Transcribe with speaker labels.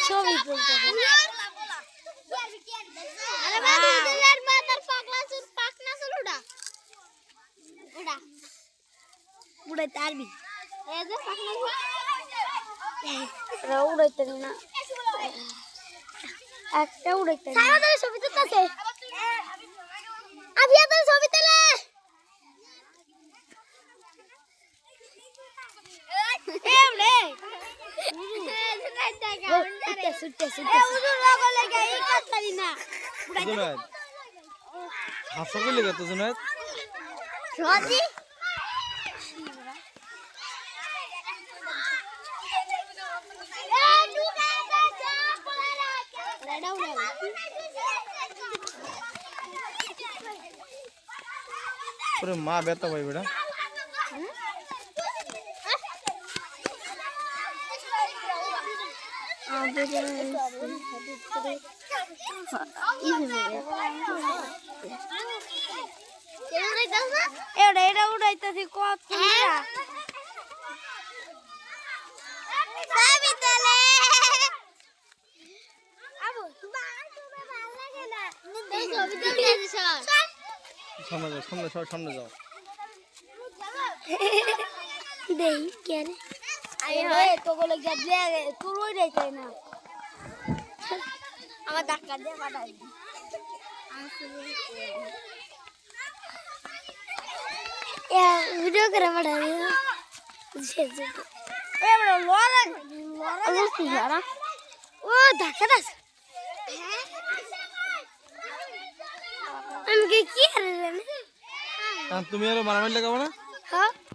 Speaker 1: সবই বলতে হবে আরে ভাই দিলের মাথার পাগলা চুল পাকনা চুল উড়া উড়া উড়াই তারবি এই যে পাকনা চুল উড়াইতে না একটা উড়াইতে না সারা ছবি তুলতেছে আবিয়া তো ছবি তুলে এমরে সুটে সুটে উজুর লাগা লাগা এই কাটারি না
Speaker 2: জুনায়েদ হাসো কি লাগে তো জুনায়েদ
Speaker 1: রাজি
Speaker 2: ওরে মা বেতা ভাই বেটা
Speaker 1: এটা উড়াইতেছি কত
Speaker 2: সামনে যাও
Speaker 1: দেই কেন তোগুলো গেলে তোর ওই রাইতে না আমার ধাক্কা দিয়ে পাঠাই ভিডিও করে পাঠাই ও ধাক্কা দাস আমি কি আর
Speaker 2: তুমি আরো মারামারি লাগাবো না
Speaker 1: হ্যাঁ